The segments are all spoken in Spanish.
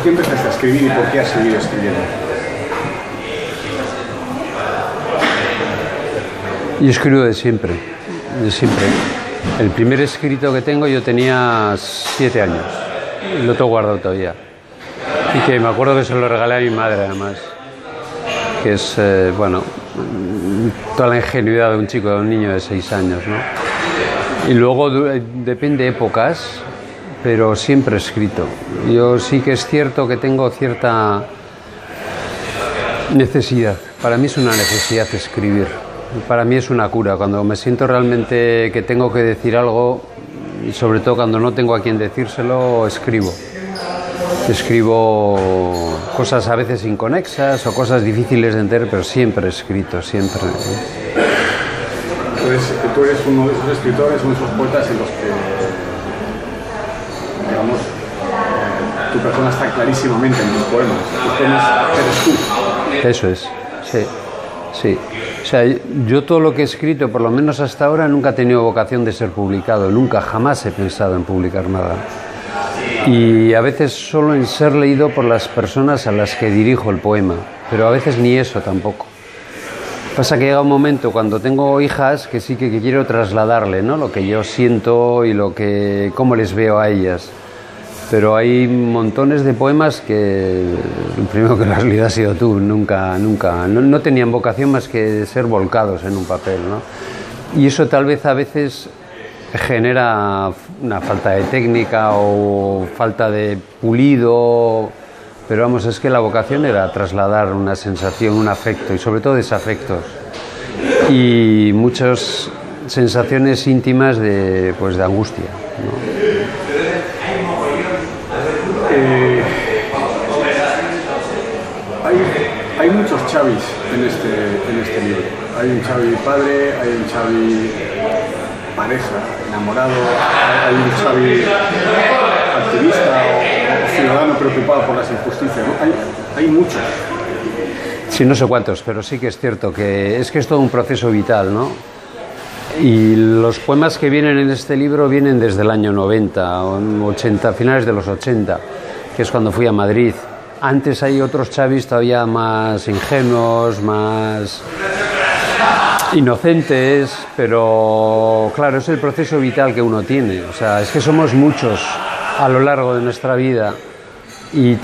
qué empezaste a escribir y por qué has seguido escribiendo? Yo escribo de siempre, de siempre. El primer escrito que tengo yo tenía 7 años, y lo tengo guardado todavía. Y que me acuerdo que se lo regalé a mi madre además, que es, bueno, toda la ingenuidad de un chico, de un niño de 6 años, ¿no? Y luego depende de épocas, pero siempre he escrito. Yo sí que es cierto que tengo cierta necesidad. Para mí es una necesidad escribir. Para mí es una cura. Cuando me siento realmente que tengo que decir algo, y sobre todo cuando no tengo a quien decírselo, escribo. Escribo cosas a veces inconexas o cosas difíciles de entender, pero siempre he escrito, siempre. Tú eres uno de esos escritores, uno de esos poetas en los que, digamos, tu persona está clarísimamente en tus poemas. Tus poemas eres tú. Eso es, sí, sí. O sea, yo todo lo que he escrito, por lo menos hasta ahora, nunca he tenido vocación de ser publicado, nunca, jamás he pensado en publicar nada. Y a veces solo en ser leído por las personas a las que dirijo el poema, pero a veces ni eso tampoco. Pasa que llega un momento cuando tengo hijas que sí que quiero trasladarle, ¿no?, lo que yo siento y cómo les veo a ellas. Pero hay montones de poemas que el primero que lo has leído ha sido tú, no tenían vocación más que ser volcados en un papel, ¿no? Y eso tal vez a veces genera una falta de técnica o falta de pulido, pero vamos, es que la vocación era trasladar una sensación, un afecto y sobre todo desafectos y muchas sensaciones íntimas de angustia, ¿no? Hay muchos Xavis en este libro. Hay un Xavi padre, hay un Xavi pareja, enamorado, hay un Xavi activista o ciudadano preocupado por las injusticias, ¿no? Hay muchos. Sí, no sé cuántos, pero sí que es cierto que es todo un proceso vital, ¿no? Y los poemas que vienen en este libro vienen desde el año 90, 80, finales de los 80, que es cuando fui a Madrid. Antes hay otros Xavis todavía más ingenuos, más inocentes, pero claro, es el proceso vital que uno tiene. O sea, es que somos muchos a lo largo de nuestra vida y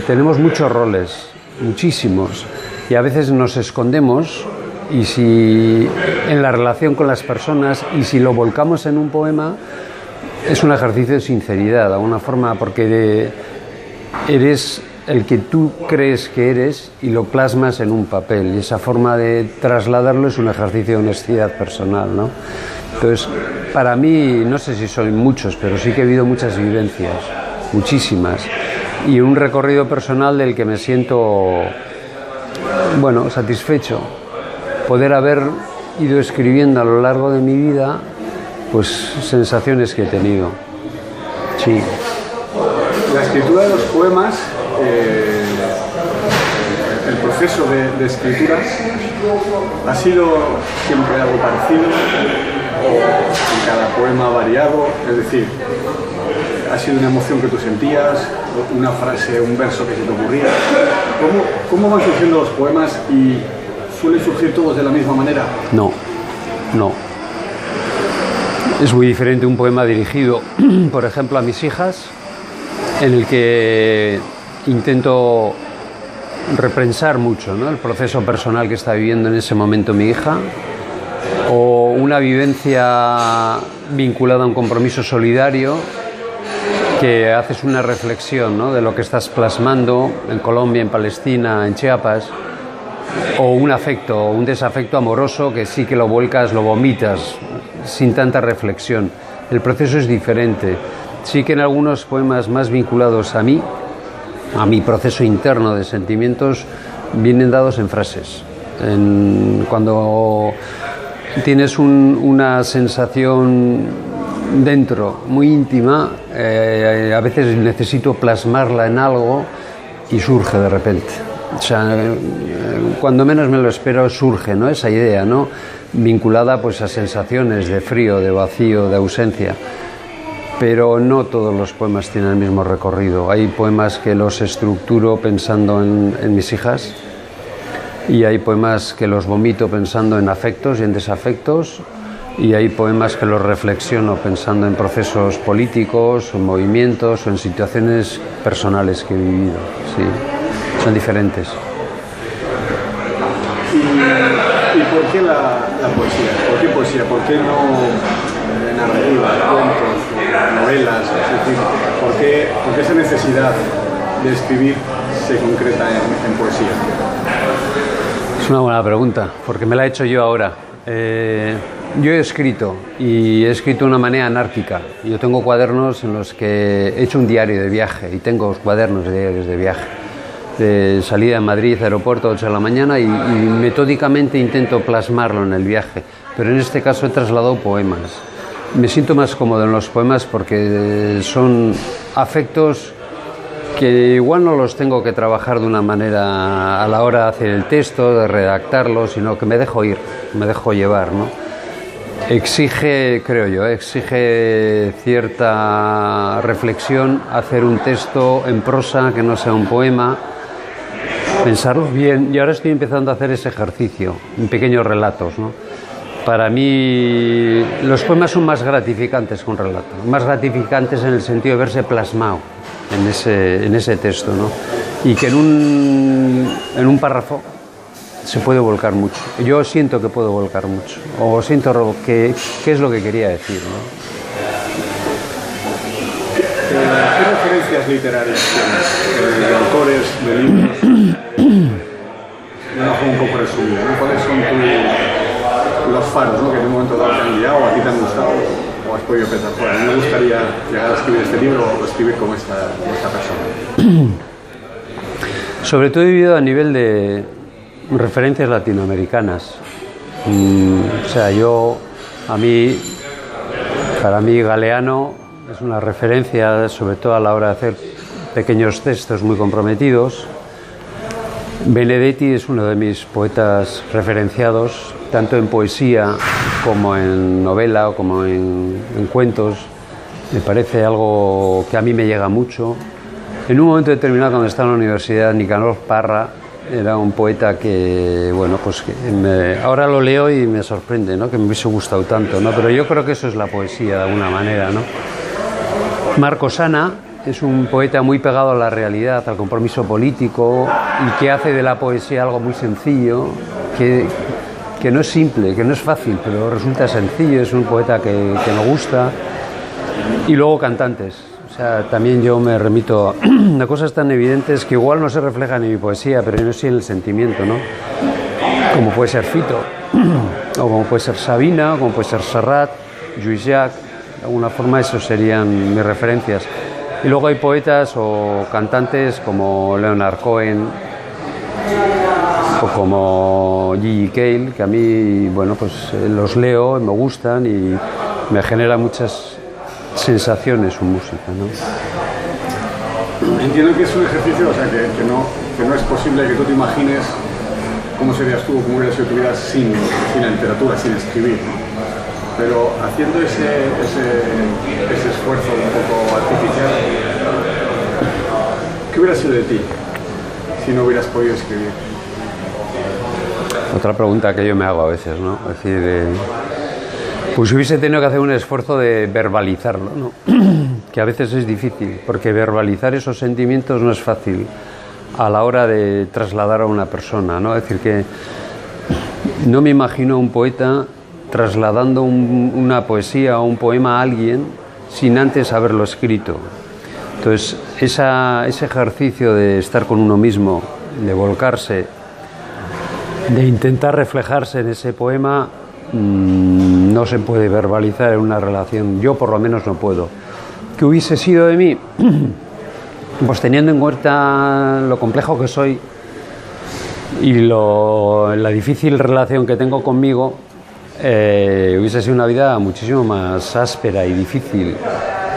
tenemos muchos roles, muchísimos, y a veces nos escondemos, y si en la relación con las personas, y si lo volcamos en un poema, es un ejercicio de sinceridad, de alguna forma, porque eres el que tú crees que eres y lo plasmas en un papel, y esa forma de trasladarlo es un ejercicio de honestidad personal, ¿no? Entonces, para mí, no sé si son muchos, pero sí que he vivido muchas vivencias, muchísimas, y un recorrido personal del que me siento, bueno, satisfecho. Poder haber ido escribiendo a lo largo de mi vida, pues, sensaciones que he tenido. Sí. La escritura de los poemas, el proceso de escritura, ¿ha sido siempre algo parecido? ¿O en cada poema ha variado? Es decir, ¿ha sido una emoción que tú sentías? ¿Una frase, un verso que se te ocurría? ¿Cómo van surgiendo los poemas y suelen surgir todos de la misma manera? No. Es muy diferente un poema dirigido, por ejemplo, a mis hijas, en el que intento repensar mucho, ¿no?, el proceso personal que está viviendo en ese momento mi hija, o una vivencia vinculada a un compromiso solidario, que haces una reflexión, ¿no?, de lo que estás plasmando en Colombia, en Palestina, en Chiapas, o un afecto, un desafecto amoroso que sí que lo vuelcas, lo vomitas, sin tanta reflexión. El proceso es diferente. Sí que en algunos poemas más vinculados a mí, a mi proceso interno de sentimientos, vienen dados en frases. Cuando tienes una sensación dentro, muy íntima, a veces necesito plasmarla en algo y surge de repente. O sea, cuando menos me lo espero surge, ¿no?, esa idea, ¿no?, vinculada pues a sensaciones de frío, de vacío, de ausencia. pero no todos los poemas tienen el mismo recorrido. Hay poemas que los estructuro pensando en mis hijas, y hay poemas que los vomito pensando en afectos y en desafectos, y hay poemas que los reflexiono pensando en procesos políticos, en movimientos o en situaciones personales que he vivido. Sí, son diferentes. ¿Y por qué la poesía? ¿Por qué poesía? ¿Por qué no narrativa, cuentos, novelas? Es decir, ¿por qué esa necesidad de escribir se concreta en poesía? Es una buena pregunta, porque me la he hecho yo ahora. Yo he escrito, y he escrito de una manera anárquica. Yo tengo cuadernos en los que he hecho un diario de viaje, y tengo cuadernos de diarios de viaje. De salida de Madrid, aeropuerto, 8 de la mañana, y metódicamente intento plasmarlo en el viaje. Pero en este caso he trasladado poemas. Me siento más cómodo en los poemas porque son afectos que igual no los tengo que trabajar de una manera a la hora de hacer el texto, de redactarlo, sino que me dejo ir, me dejo llevar, ¿no? Exige, creo yo, exige cierta reflexión hacer un texto en prosa que no sea un poema, pensarlo bien, y ahora estoy empezando a hacer ese ejercicio en pequeños relatos, ¿no? Para mí los poemas son más gratificantes que un relato, más gratificantes en el sentido de verse plasmado en ese texto, ¿no? Y que en un párrafo se puede volcar mucho. Yo siento que puedo volcar mucho, o siento que es lo que quería decir, ¿no? ¿Qué referencias literarias tienes? De autores, de libros? De una forma un poco resumida, ¿no? ¿Cuáles son los faros, ¿no? Que en un momento dado te han guiado, o a ti te han gustado, o has podido pensar, bueno, a mí me gustaría llegar a escribir este libro o escribir como esta persona? Sobre todo he vivido a nivel de referencias latinoamericanas. O sea, para mí Galeano es una referencia, sobre todo a la hora de hacer pequeños textos muy comprometidos. Benedetti es uno de mis poetas referenciados, tanto en poesía como en novela o como en cuentos. Me parece algo que a mí me llega mucho. En un momento determinado, cuando estaba en la universidad, Nicanor Parra era un poeta que, bueno, pues ahora lo leo y me sorprende, ¿no? Que me hubiese gustado tanto, ¿no? Pero yo creo que eso es la poesía, de alguna manera, ¿no? Marco Sana es un poeta muy pegado a la realidad, al compromiso político, y que hace de la poesía algo muy sencillo, que no es simple, que no es fácil, pero resulta sencillo. Es un poeta que me gusta. Y luego cantantes. O sea, también yo me remito a cosas tan evidentes que igual no se reflejan en mi poesía, pero no sí en el sentimiento, ¿no? Como puede ser Fito, o como puede ser Sabina, o como puede ser Serrat, Lluís Llach. De alguna forma esos serían mis referencias. Y luego hay poetas o cantantes como Leonard Cohen o como Gigi Cale, que a mí, bueno, pues los leo, me gustan y me genera muchas sensaciones su música, ¿no? Entiendo que es un ejercicio, o sea, que no es posible que tú te imagines cómo serías tú o cómo hubiera sido tu vida sin la literatura, sin escribir, ¿no? Pero haciendo ese esfuerzo un poco artificial, ¿qué hubiera sido de ti si no hubieras podido escribir? Otra pregunta que yo me hago a veces, ¿no? Es decir, pues hubiese tenido que hacer un esfuerzo de verbalizarlo, ¿no? Que a veces es difícil, porque verbalizar esos sentimientos no es fácil a la hora de trasladar a una persona, ¿no? Es decir, que no me imagino un poeta trasladando una poesía o un poema a alguien sin antes haberlo escrito. Entonces, ese ejercicio de estar con uno mismo, de volcarse, de intentar reflejarse en ese poema, no se puede verbalizar en una relación. Yo por lo menos no puedo. ¿Qué hubiese sido de mí? Pues teniendo en cuenta lo complejo que soy y la difícil relación que tengo conmigo, hubiese sido una vida muchísimo más áspera y difícil,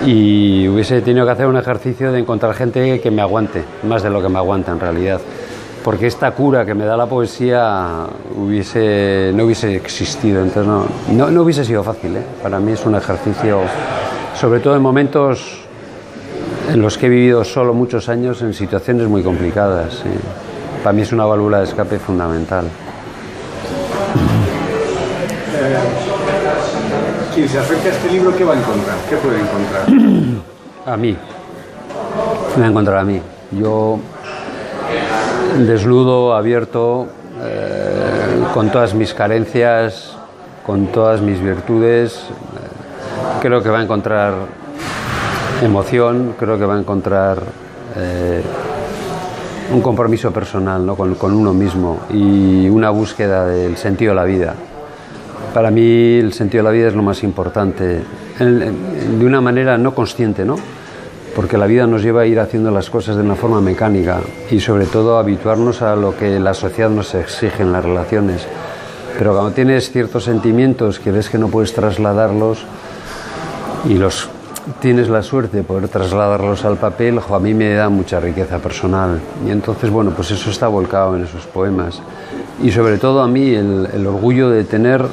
y hubiese tenido que hacer un ejercicio de encontrar gente que me aguante, más de lo que me aguanta en realidad, porque esta cura que me da la poesía no hubiese existido. Entonces no hubiese sido fácil, ¿eh? Para mí es un ejercicio sobre todo en momentos en los que he vivido solo muchos años en situaciones muy complicadas. Sí. Para mí es una válvula de escape fundamental. Quien se acerca a este libro, ¿qué va a encontrar? ¿Qué puede encontrar? A mí. Me va a encontrar a mí. Yo, desnudo, abierto, con todas mis carencias, con todas mis virtudes, creo que va a encontrar emoción, creo que va a encontrar un compromiso personal, ¿no? con uno mismo y una búsqueda del sentido de la vida. Para mí el sentido de la vida es lo más importante, de una manera no consciente, ¿no? Porque la vida nos lleva a ir haciendo las cosas de una forma mecánica y sobre todo a habituarnos a lo que la sociedad nos exige en las relaciones. Pero cuando tienes ciertos sentimientos que ves que no puedes trasladarlos y tienes la suerte de poder trasladarlos al papel, a mí me da mucha riqueza personal. Y entonces, bueno, pues eso está volcado en esos poemas. Y sobre todo a mí el orgullo de tener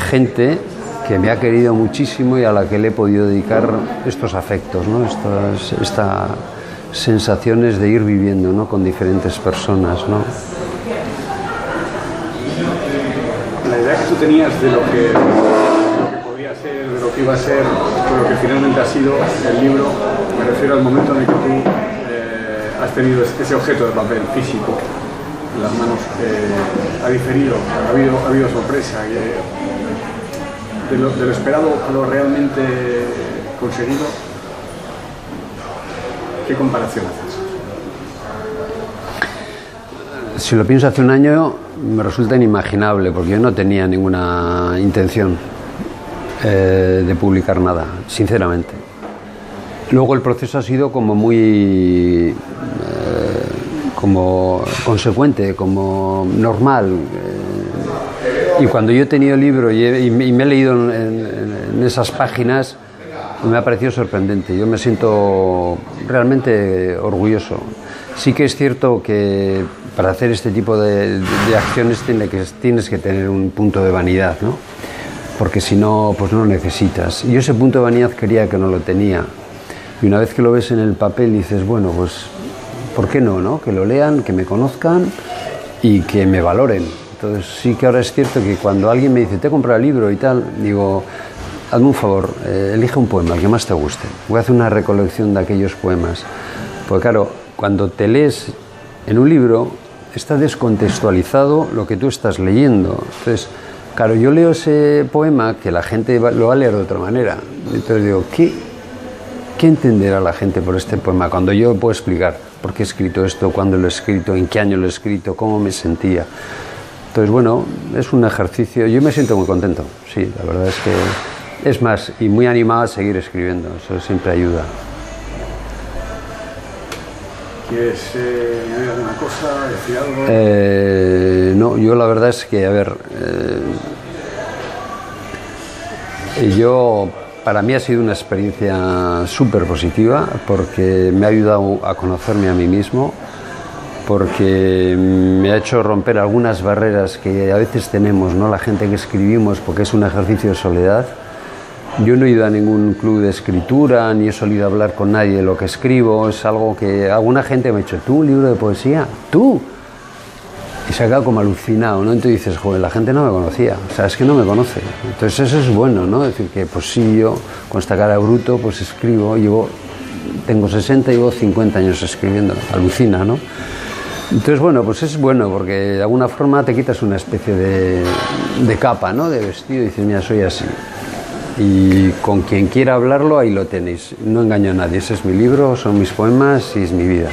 gente que me ha querido muchísimo y a la que le he podido dedicar estos afectos, ¿no? Estas sensaciones de ir viviendo, ¿no? Con diferentes personas, ¿no? La idea que tú tenías de lo que podía ser, de lo que iba a ser, de lo que finalmente ha sido el libro, me refiero al momento en el que tú has tenido ese objeto de papel físico en las manos, ha diferido, ha habido sorpresa. De lo esperado a lo realmente conseguido, ¿qué comparación haces? Si lo pienso hace un año, me resulta inimaginable, porque yo no tenía ninguna intención de publicar nada, sinceramente. Luego el proceso ha sido como muy como consecuente, como normal. Y cuando yo he tenido el libro y me he leído en esas páginas, me ha parecido sorprendente. Yo me siento realmente orgulloso. Sí que es cierto que para hacer este tipo de acciones tienes que tener un punto de vanidad, ¿no? Porque si no, pues no lo necesitas. Y yo ese punto de vanidad quería que no lo tenía. Y una vez que lo ves en el papel dices, bueno, pues ¿por qué no, no? Que lo lean, que me conozcan y que me valoren. Entonces sí que ahora es cierto que cuando alguien me dice, te he comprado el libro y tal, digo, hazme un favor, elige un poema, el que más te guste. Voy a hacer una recolección de aquellos poemas. Porque claro, cuando te lees en un libro, está descontextualizado lo que tú estás leyendo. Entonces, claro, yo leo ese poema que la gente lo va a leer de otra manera. Entonces digo, ¿qué entenderá la gente por este poema? Cuando yo puedo explicar por qué he escrito esto, cuándo lo he escrito, en qué año lo he escrito, cómo me sentía. Entonces, bueno, es un ejercicio. Yo me siento muy contento, sí, la verdad es que es más, y muy animado a seguir escribiendo, eso siempre ayuda. ¿Quieres añadir alguna cosa, decir algo? No, yo la verdad es que, a ver, para mí ha sido una experiencia súper positiva porque me ha ayudado a conocerme a mí mismo, porque me ha hecho romper algunas barreras que a veces tenemos, ¿no? La gente que escribimos, porque es un ejercicio de soledad. Yo no he ido a ningún club de escritura, ni he solido hablar con nadie de lo que escribo. Es algo que alguna gente me ha dicho, ¿tú un libro de poesía? ¿Tú? Y se ha quedado como alucinado, ¿no? Entonces dices, joder, la gente no me conocía, o sea, es que no me conoce. Entonces eso es bueno, ¿no? Es decir, que pues sí, yo con esta cara de bruto, pues escribo, tengo 60 y llevo 50 años escribiendo, alucina, ¿no? Entonces, bueno, pues es bueno porque de alguna forma te quitas una especie de capa, ¿no? De vestido y dices, mira, soy así. Y con quien quiera hablarlo, ahí lo tenéis. No engaño a nadie, ese es mi libro, son mis poemas y es mi vida.